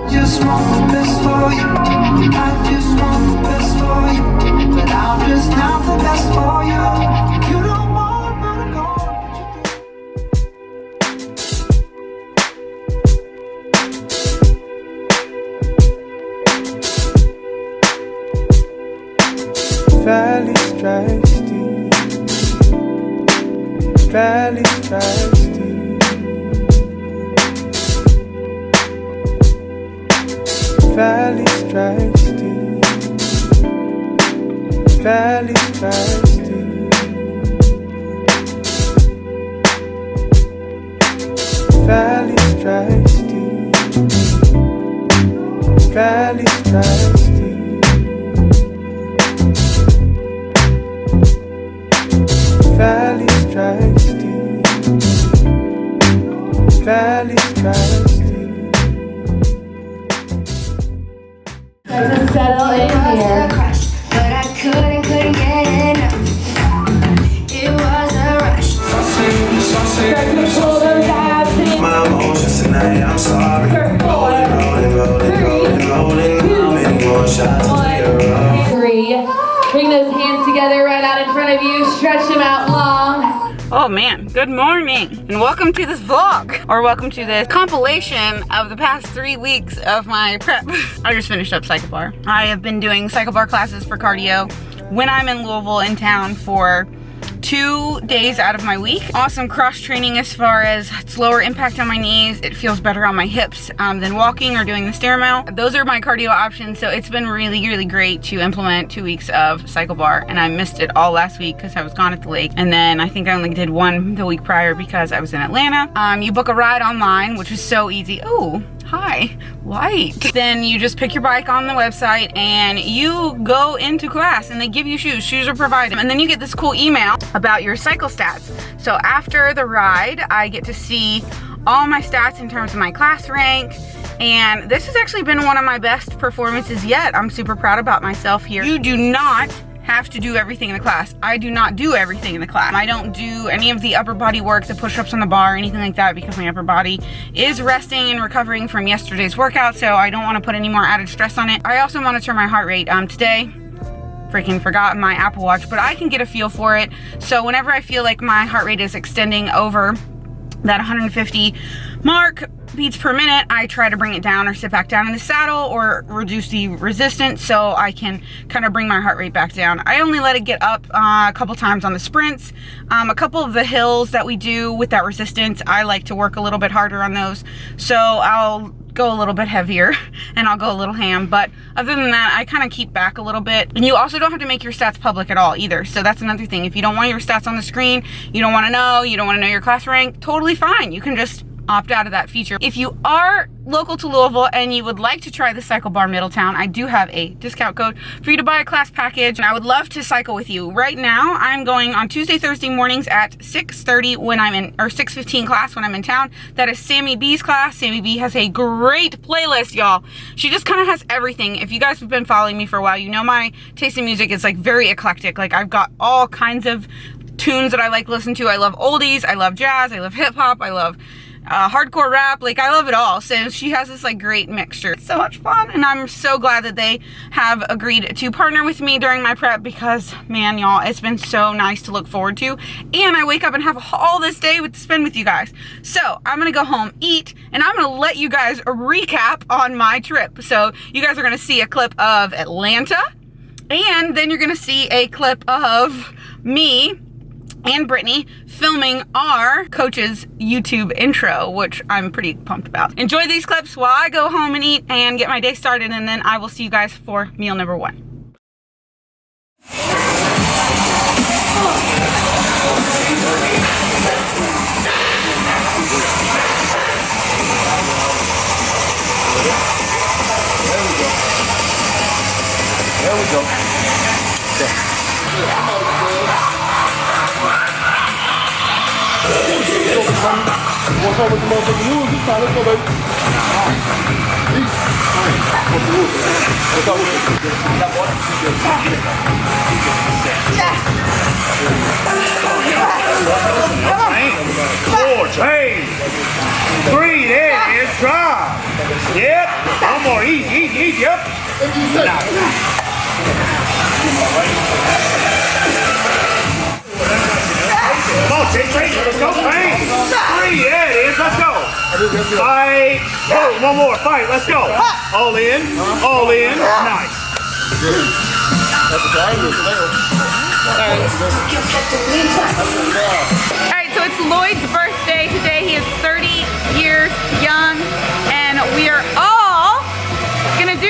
Just want the best for you. I just want the best for you. But I'm just not the best for you. You don't want me to go. Valley strikes deep. Valley strikes deep. Valley strikes deep. Valley strikes deep. Valley strikes deep. Valley strikes deep. Valley strikes deep. Valley strikes deep. Just settle in here. But I couldn't get enough. It was a rush. Start to pull those abs in. My emotions tonight, I'm sorry. Rolling. How many more shots till you're up? 3. Bring those hands together right out in front of you. Stretch them out long. Oh man, good morning and welcome to this vlog, or welcome to this compilation of the past 3 weeks of my prep. I just finished up cycle bar. I have been doing cycle bar classes for cardio when I'm in Louisville in town for 2 days out of my week. Awesome cross training as far as it's lower impact on my knees. It feels better on my hips than walking or doing the stair mount. Those are my cardio options. So it's been really great to implement 2 weeks of cycle bar, and I missed it all last week because I was gone at the lake. And then I think I only did one the week prior because I was in Atlanta. You book a ride online, which is so easy. Oh, hi, white. Then you just pick your bike on the website and you go into class and they give you shoes. Shoes are provided. And then you get this cool email about your cycle stats. So after the ride, I get to see all my stats in terms of my class rank. And this has actually been one of my best performances yet. I'm super proud about myself here. You do not have to do everything in the class. I do not do everything in the class. I don't do any of the upper body work, the push-ups on the bar, anything like that, because my upper body is resting and recovering from yesterday's workout, so I don't want to put any more added stress on it. I also monitor my heart rate. Today, freaking forgot my Apple Watch, but I can get a feel for it. So whenever I feel like my heart rate is extending over that 150 mark beats per minute, I try to bring it down or sit back down in the saddle or reduce the resistance so I can kind of bring my heart rate back down. I only let it get up a couple times on the sprints. A couple of the hills that we do with that resistance, I like to work a little bit harder on those. So I'll go a little bit heavier and I'll go a little ham, but other than that, I kind of keep back a little bit. And you also don't have to make your stats public at all either. So that's another thing. If you don't want your stats on the screen, you don't want to know your class rank, totally fine. You can just opt out of that feature. If you are local to Louisville and you would like to try the Cycle Bar Middletown, I do have a discount code for you to buy a class package, and I would love to cycle with you. Right now, I'm going on Tuesday, Thursday mornings at 6:30 when I'm in, or 6:15 class when I'm in town. That is Sammy B's class. Sammy B has a great playlist, y'all. She just kind of has everything. If you guys have been following me for a while, you know my taste in music is like very eclectic. Like I've got all kinds of tunes that I like to listen to. I love oldies, I love jazz, I love hip hop, I love hardcore rap, like I love it all. So she has this like great mixture. It's so much fun, and I'm so glad that they have agreed to partner with me during my prep because, man, y'all, it's been so nice to look forward to. And I wake up and have all this day to spend with you guys. So I'm gonna go home, eat, and I'm gonna let you guys recap on my trip. So you guys are gonna see a clip of Atlanta, and then you're gonna see a clip of me and Brittany filming our coach's YouTube intro, which I'm pretty pumped about. Enjoy these clips while I go home and eat and get my day started, and then I will see you guys for meal number 1. There we go. What's up with the motherfucking music? Let's go, baby. What's up with it? Come on, take three. Let's go. Bang. 3. Yeah, it is. Let's go. Fight. Oh, one more. Fight. Let's go. All in. All in. Nice. Alright, so it's Lloyd's birthday today. He is 30 years young, and we are all gonna do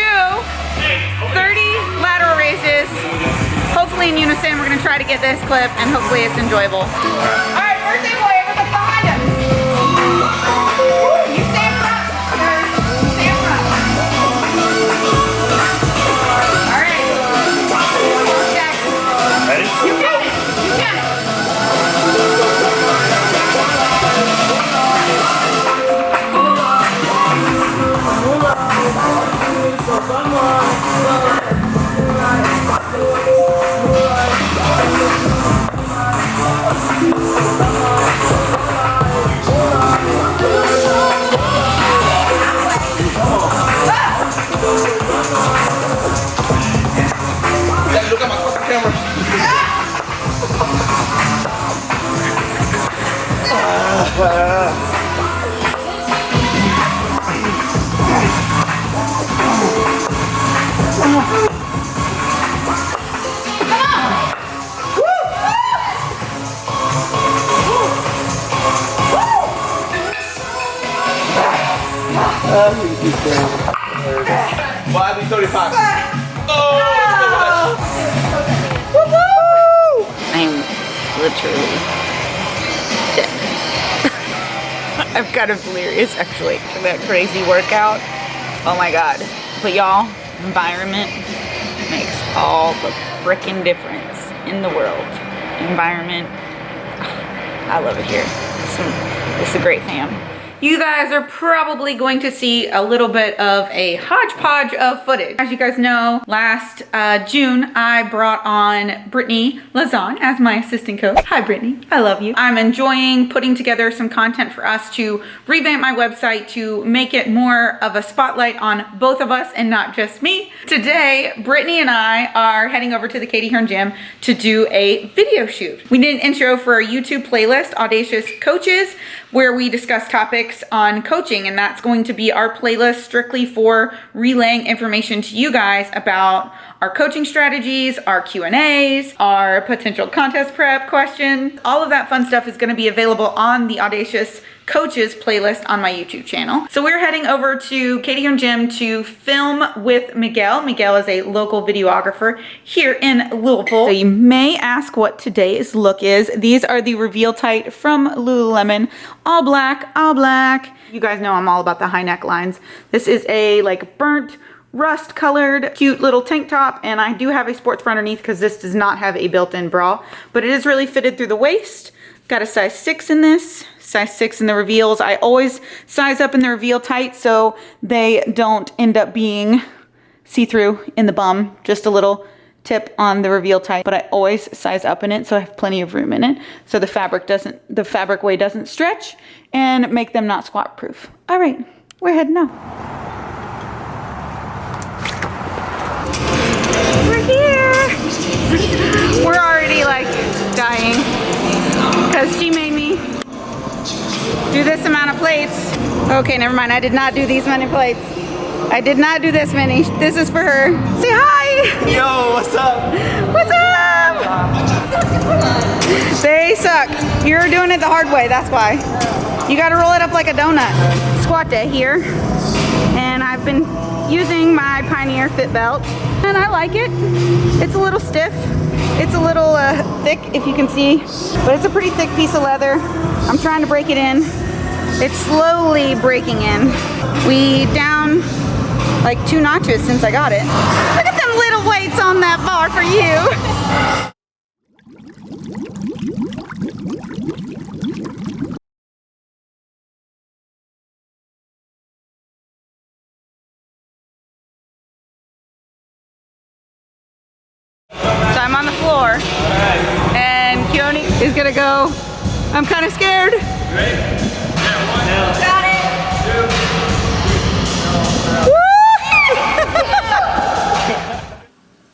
30 lateral raises. Hopefully in unison. We're gonna try to get this clip, and hopefully it's enjoyable. Alright, birthday boy, everyone behind us. Woo, you stand front. Stand front. Alright. Ready? You got it. You got it. Look at my fucking camera. Well, I'll be 35. I'm literally dead. I've got a delirious actually for that crazy workout. Oh my god. But y'all, environment makes all the frickin' difference in the world. Environment, I love it here. It's a great fam. You guys are probably going to see a little bit of a hodgepodge of footage. As you guys know, last June, I brought on Brittany Lazan as my assistant coach. Hi, Brittany. I love you. I'm enjoying putting together some content for us to revamp my website to make it more of a spotlight on both of us and not just me. Today, Brittany and I are heading over to the Katie Hearn gym to do a video shoot. We did an intro for a YouTube playlist, Audacious Coaches, where we discuss topics on coaching, and that's going to be our playlist strictly for relaying information to you guys about our coaching strategies, our Q&As, our potential contest prep questions. All of that fun stuff is going to be available on the Audacious Coaches playlist on my YouTube channel. So we're heading over to Katie Hearn Gym to film with Miguel. Miguel is a local videographer here in Louisville. So you may ask what today's look is. These are the Reveal Tight from Lululemon. All black, all black. You guys know I'm all about the high neck lines. This is a like burnt rust colored cute little tank top, and I do have a sports bra underneath because this does not have a built-in bra, but it is really fitted through the waist. Got a size 6 in this, size 6 in the reveals. I always size up in the Reveal Tight so they don't end up being see-through in the bum. Just a little tip on the Reveal Tight, but I always size up in it so I have plenty of room in it so the fabric way doesn't stretch and make them not squat proof. All right, we're heading now. We're here. We're already like dying because she made me do this amount of plates. Okay, never mind. I did not do these many plates. I did not do this many. This is for her. Say hi. Yo, what's up? What's up? They suck. You're doing it the hard way. That's why. You got to roll it up like a donut. Squat day here. And I've been using my Pioneer Fit belt. And I like it. It's a little stiff. It's a little thick, if you can see. But it's a pretty thick piece of leather. I'm trying to break it in. It's slowly breaking in. We down like 2 notches since I got it. Look at them little weights on that bar for you. So I'm on the floor, and Keone is gonna go. I'm kind of scared. Got it. Woo!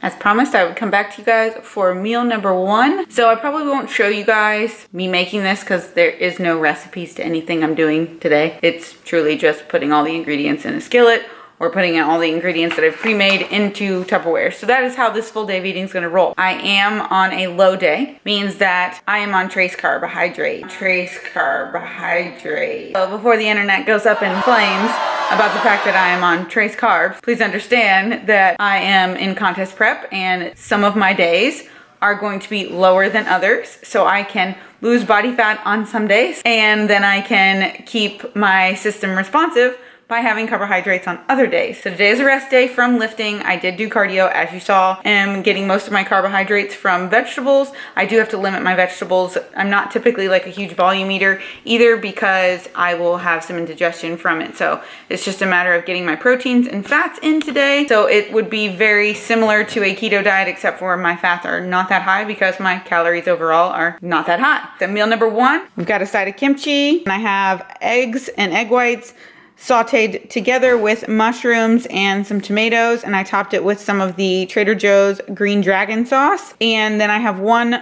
As promised, I would come back to you guys for meal number 1. So I probably won't show you guys me making this because there is no recipes to anything I'm doing today. It's truly just putting all the ingredients in a skillet or putting in all the ingredients that I've pre-made into Tupperware. So that is how this full day of eating is gonna roll. I am on a low day, means that I am on trace carbohydrate. Trace carbohydrate. So before the internet goes up in flames about the fact that I am on trace carbs, please understand that I am in contest prep and some of my days are going to be lower than others. So I can lose body fat on some days and then I can keep my system responsive by having carbohydrates on other days. So today is a rest day from lifting. I did do cardio, as you saw. I'm getting most of my carbohydrates from vegetables. I do have to limit my vegetables. I'm not typically like a huge volume eater either because I will have some indigestion from it. So it's just a matter of getting my proteins and fats in today. So it would be very similar to a keto diet except for my fats are not that high because my calories overall are not that high. So meal number 1, we've got a side of kimchi and I have eggs and egg whites sauteed together with mushrooms and some tomatoes, and I topped it with some of the Trader Joe's green dragon sauce. And then I have 1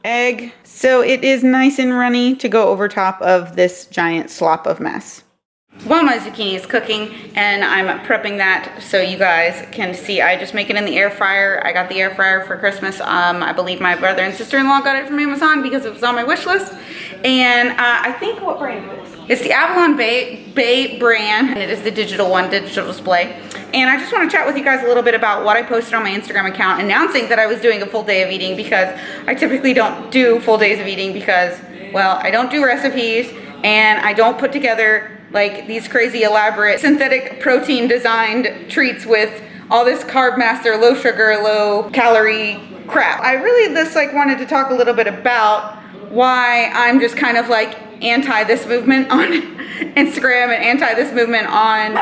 egg, so it is nice and runny to go over top of this giant slop of mess. While my zucchini is cooking and I'm prepping that so you guys can see, I just make it in the air fryer. I got the air fryer for Christmas. I believe my brother and sister-in-law got it from Amazon because it was on my wish list. And I think, what brand is it? It's the Avalon Bay brand, and it is the digital one, digital display. And I just want to chat with you guys a little bit about what I posted on my Instagram account announcing that I was doing a full day of eating, because I typically don't do full days of eating because, well, I don't do recipes and I don't put together like these crazy elaborate synthetic protein designed treats with all this carb master, low sugar, low calorie crap. I really just like wanted to talk a little bit about why I'm just kind of like anti this movement on Instagram and anti this movement on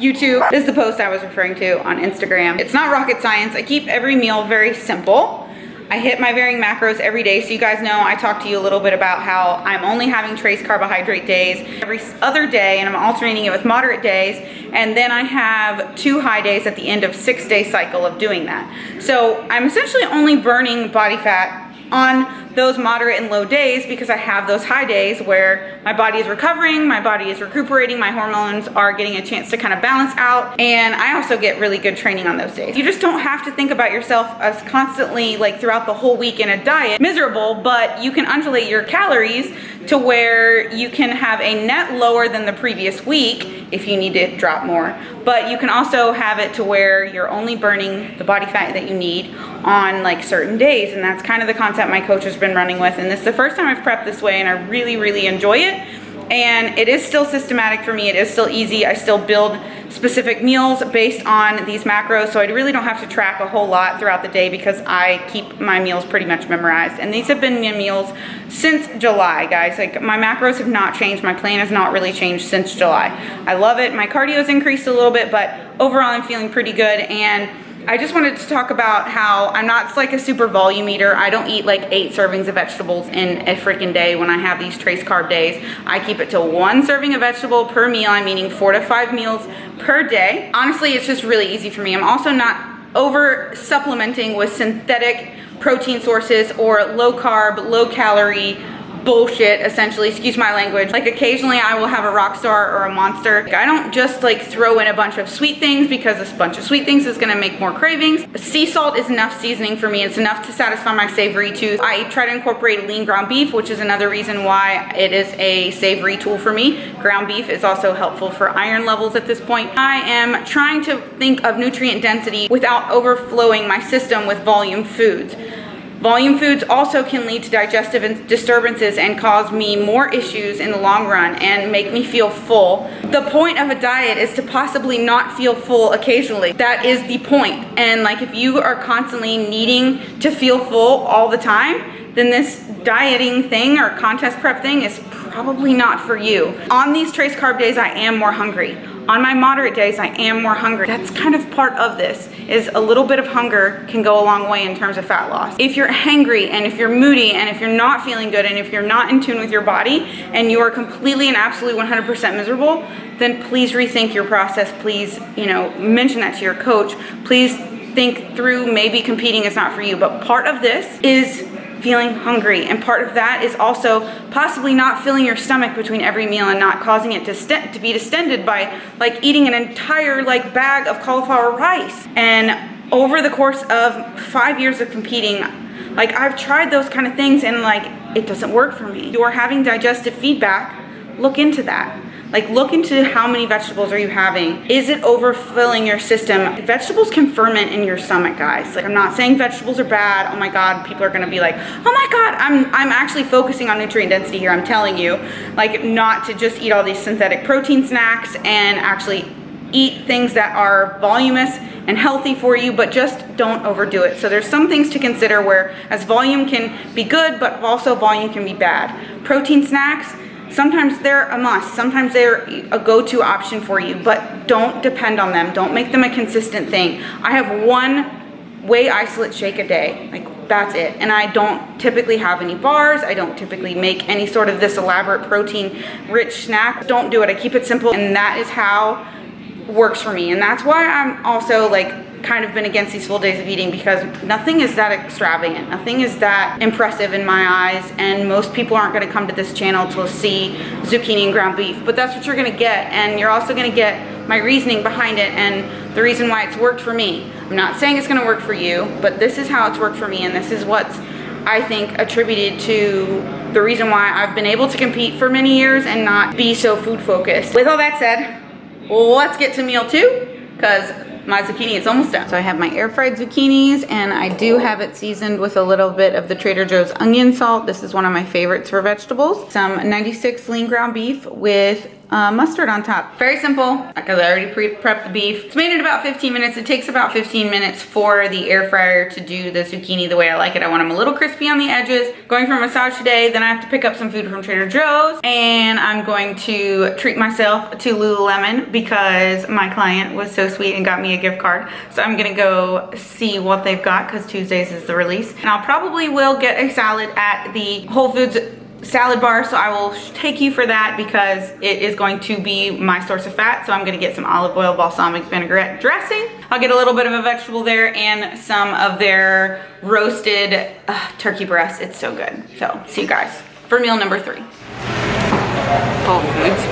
YouTube. This is the post I was referring to on Instagram. It's not rocket science. I keep every meal very simple. I hit my varying macros every day. So you guys know I talked to you a little bit about how I'm only having trace carbohydrate days every other day, and I'm alternating it with moderate days. And then I have 2 high days at the end of 6-day cycle of doing that. So I'm essentially only burning body fat on those moderate and low days because I have those high days where my body is recovering, my body is recuperating, my hormones are getting a chance to kind of balance out, and I also get really good training on those days. You just don't have to think about yourself as constantly, like throughout the whole week in a diet, miserable, but you can undulate your calories to where you can have a net lower than the previous week if you need to drop more, but you can also have it to where you're only burning the body fat that you need on like certain days. And that's kind of the concept my coach has been running with, and this is the first time I've prepped this way and I really enjoy it. And it is still systematic for me, it is still easy. I still build specific meals based on these macros, so I really don't have to track a whole lot throughout the day because I keep my meals pretty much memorized. And these have been my meals since July, guys. Like, my macros have not changed, my plan has not really changed since July. I love it. My cardio's increased a little bit, but overall I'm feeling pretty good. And I just wanted to talk about how I'm not like a super volume eater. I don't eat like 8 servings of vegetables in a freaking day when I have these trace carb days. I keep it to 1 serving of vegetable per meal. I'm eating 4 to 5 meals per day. Honestly, it's just really easy for me. I'm also not over supplementing with synthetic protein sources or low carb, low calorie bullshit, essentially, excuse my language. Like, occasionally I will have a Rockstar or a Monster. I don't just like throw in a bunch of sweet things because a bunch of sweet things is gonna make more cravings. Sea salt is enough seasoning for me. It's enough to satisfy my savory tooth. I try to incorporate lean ground beef, which is another reason why it is a savory tool for me. Ground beef is also helpful for iron levels at this point. I am trying to think of nutrient density without overflowing my system with volume foods. Volume foods also can lead to digestive disturbances and cause me more issues in the long run and make me feel full. The point of a diet is to possibly not feel full occasionally. That is the point. And like, if you are constantly needing to feel full all the time, then this dieting thing or contest prep thing is probably not for you. On these trace carb days, I am more hungry. On my moderate days, I am more hungry. That's kind of part of this, is a little bit of hunger can go a long way in terms of fat loss. If you're hangry and if you're moody and if you're not feeling good and if you're not in tune with your body and you are completely and absolutely 100% miserable, then please rethink your process. Please, mention that to your coach. Please think through maybe competing is not for you, but part of this is feeling hungry, and part of that is also possibly not filling your stomach between every meal and not causing it to be distended by like eating an entire like bag of cauliflower rice. And over the course of 5 years of competing, like I've tried those kind of things and like it doesn't work for me. You're having digestive feedback, look into that. Like look into how many vegetables are you having? Is it overfilling your system? Vegetables can ferment in your stomach, guys. Like I'm not saying vegetables are bad. Oh my God, people are gonna be like, oh my God, I'm actually focusing on nutrient density here. I'm telling you, like not to just eat all these synthetic protein snacks and actually eat things that are voluminous and healthy for you, but just don't overdo it. So there's some things to consider where as volume can be good, but also volume can be bad. Protein snacks, sometimes they're a must, sometimes they're a go-to option for you, but don't depend on them. Don't make them a consistent thing. I have one whey isolate shake a day, like that's it. And I don't typically have any bars. I don't typically make any sort of this elaborate protein rich snack. Don't do it, I keep it simple, and that is how works for me. And that's why I'm also like kind of been against these full days of eating, because nothing is that extravagant, nothing is that impressive in my eyes, and most people aren't going to come to this channel to see zucchini and ground beef, but that's what you're going to get. And you're also going to get my reasoning behind it and the reason why it's worked for me. I'm not saying it's going to work for you, but this is how it's worked for me, and this is what's, I think, attributed to the reason why I've been able to compete for many years and not be so food focused. With all that said, let's get to meal 2, because my zucchini is almost done. So I have my air fried zucchinis, and I do have it seasoned with a little bit of the Trader Joe's onion salt. This is one of my favorites for vegetables. Some 96 lean ground beef with mustard on top. Very simple, because I already pre-prepped the beef. It's made in about 15 minutes. It takes about 15 minutes for the air fryer to do the zucchini the way I like it. I want them a little crispy on the edges. Going for a massage today, then I have to pick up some food from Trader Joe's, and I'm going to treat myself to Lululemon because my client was so sweet and got me a gift card. So I'm gonna go see what they've got, because Tuesdays is the release. And I'll probably will get a salad at the Whole Foods salad bar, so I will take you for that because it is going to be my source of fat. So I'm gonna get some olive oil balsamic vinaigrette dressing. I'll get a little bit of a vegetable there and some of their roasted turkey breast. It's so good. So see you guys for meal number 3. Whole Foods,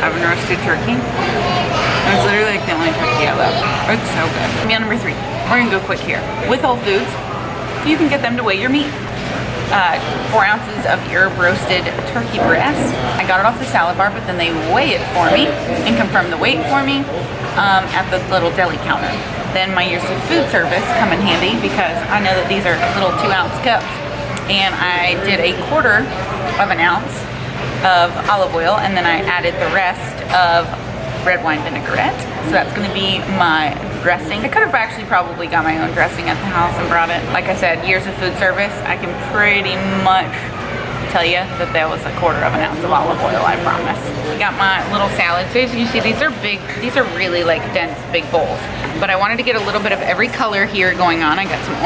oven roasted turkey. It's literally like the only turkey I love. It's so good. Meal number 3. We're gonna go quick here. With Whole Foods, you can get them to weigh your meat. 4 ounces of herb roasted turkey breast. I got it off the salad bar, but then they weigh it for me and confirm the weight for me at the little deli counter. Then my years of food service come in handy because I know that these are little 2-ounce cups, and I did 1/4 of an ounce of olive oil, and then I added the rest of red wine vinaigrette. So that's gonna be my dressing. I could have actually probably got my own dressing at the house and brought it. Like I said, years of food service, I can pretty much tell you that there was 1/4 of an ounce of olive oil, I promise. I got my little salad. So as you see, these are big, these are really like dense, big bowls. But I wanted to get a little bit of every color here going on. I got some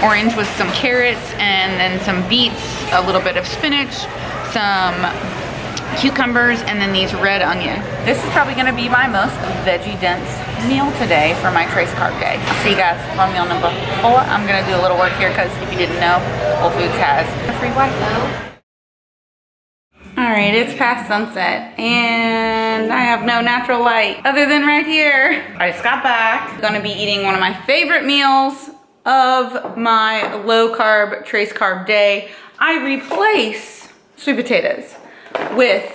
orange with some carrots, and then some beets, a little bit of spinach, some cucumbers, and then these red onion. This is probably gonna be my most veggie dense meal today for my trace carb day. I'll see you guys on meal number 4. I'm gonna do a little work here because if you didn't know, Whole Foods has a free Wi-Fi. All right, it's past sunset and I have no natural light other than right here. I just got back. I'm gonna be eating one of my favorite meals of my low carb trace carb day. I replace sweet potatoes with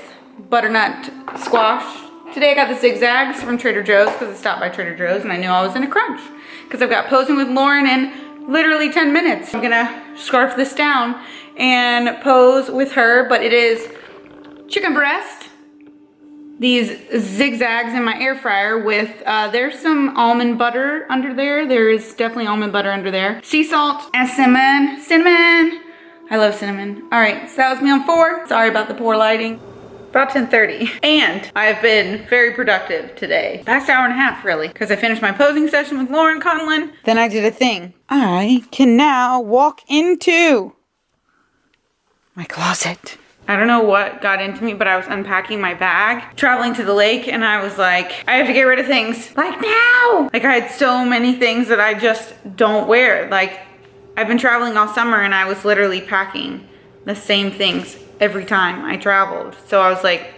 butternut squash. Today I got the zigzags from Trader Joe's because I stopped by Trader Joe's and I knew I was in a crunch because I've got posing with Lauren in literally 10 minutes. I'm gonna scarf this down and pose with her, but it is chicken breast, these zigzags in my air fryer with, there's some almond butter under there. There is definitely almond butter under there. Sea salt and cinnamon. I love cinnamon. All right, so that was meal 4. Sorry about the poor lighting. About 10:30. And I've been very productive today. Last hour and a half, really, because I finished my posing session with Lauren Conlon. Then I did a thing. I can now walk into my closet. I don't know what got into me, but I was unpacking my bag, traveling to the lake, and I was like, I have to get rid of things, like now. Like I had so many things that I just don't wear. Like I've been traveling all summer and I was literally packing the same things every time I traveled. So I was like,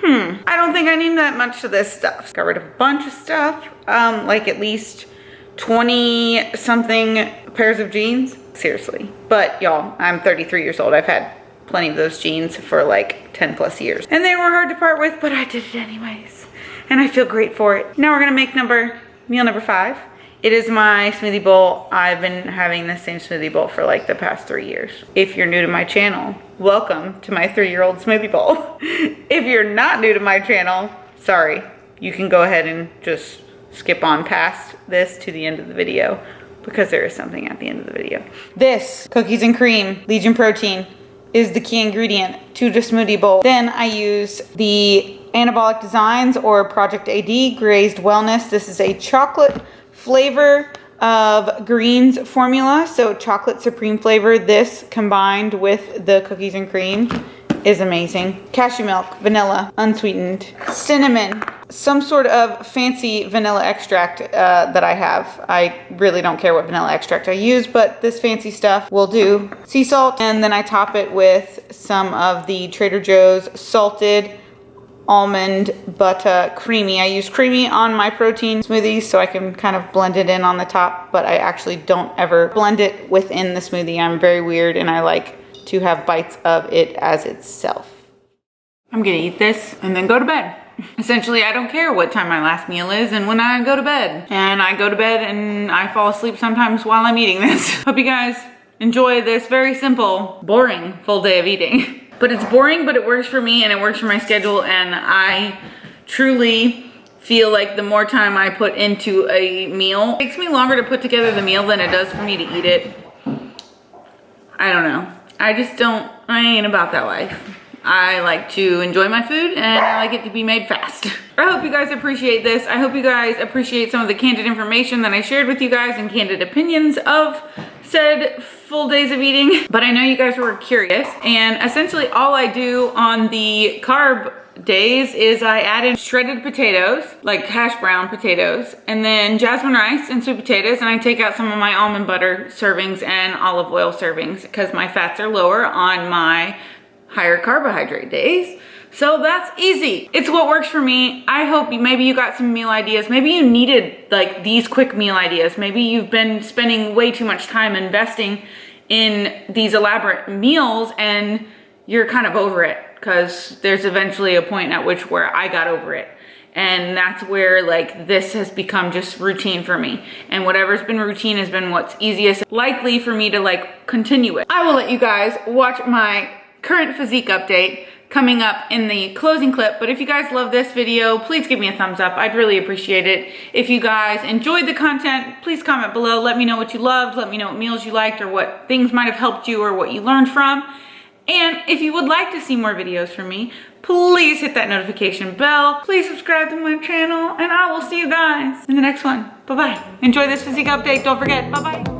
I don't think I need that much of this stuff. Got rid of a bunch of stuff, like at least 20 something pairs of jeans, seriously. But y'all, I'm 33 years old. I've had plenty of those jeans for like 10 plus years. And they were hard to part with, but I did it anyways. And I feel great for it. Now we're gonna make meal number 5. It is my smoothie bowl. I've been having the same smoothie bowl for like the past 3 years. If you're new to my channel, welcome to my 3-year-old smoothie bowl. If you're not new to my channel, sorry. You can go ahead and just skip on past this to the end of the video because there is something at the end of the video. This cookies and cream, Legion protein, is the key ingredient to the smoothie bowl. Then I use the Anabolic Designs or Project AD Grazed Wellness. This is a chocolate flavor of greens formula, so chocolate supreme flavor. This combined with the cookies and cream is amazing. Cashew milk, vanilla, unsweetened, cinnamon, some sort of fancy vanilla extract that I have. I really don't care what vanilla extract I use, but this fancy stuff will do. Sea salt, and then I top it with some of the Trader Joe's salted almond butter creamy. I use creamy on my protein smoothies so I can kind of blend it in on the top, but I actually don't ever blend it within the smoothie. I'm very weird and I like to have bites of it as itself. I'm gonna eat this and then go to bed. Essentially, I don't care what time my last meal is and when I go to bed. And I go to bed and I fall asleep sometimes while I'm eating this. Hope you guys enjoy this very simple, boring full day of eating. But it's boring, but it works for me and it works for my schedule, and I truly feel like the more time I put into a meal, it takes me longer to put together the meal than it does for me to eat it. I don't know. I ain't about that life. I like to enjoy my food and I like it to be made fast. I hope you guys appreciate this. I hope you guys appreciate some of the candid information that I shared with you guys and candid opinions of said full days of eating. But I know you guys were curious, and essentially all I do on the carb days is I add in shredded potatoes, like hash brown potatoes, and then jasmine rice and sweet potatoes, and I take out some of my almond butter servings and olive oil servings because my fats are lower on my higher carbohydrate days. So that's easy. It's what works for me. I hope maybe you got some meal ideas. Maybe you needed like these quick meal ideas. Maybe you've been spending way too much time investing in these elaborate meals and you're kind of over it, because there's eventually a point at which where I got over it. And that's where like this has become just routine for me. And whatever's been routine has been what's easiest likely for me to like continue it. I will let you guys watch my current physique update coming up in the closing clip. But if you guys love this video, please give me a thumbs up. I'd really appreciate it. If you guys enjoyed the content, please comment below. Let me know what you loved. Let me know what meals you liked or what things might have helped you or what you learned from. And if you would like to see more videos from me, please hit that notification bell. Please subscribe to my channel, and I will see you guys in the next one. Bye-bye. Enjoy this physique update. Don't forget. Bye-bye.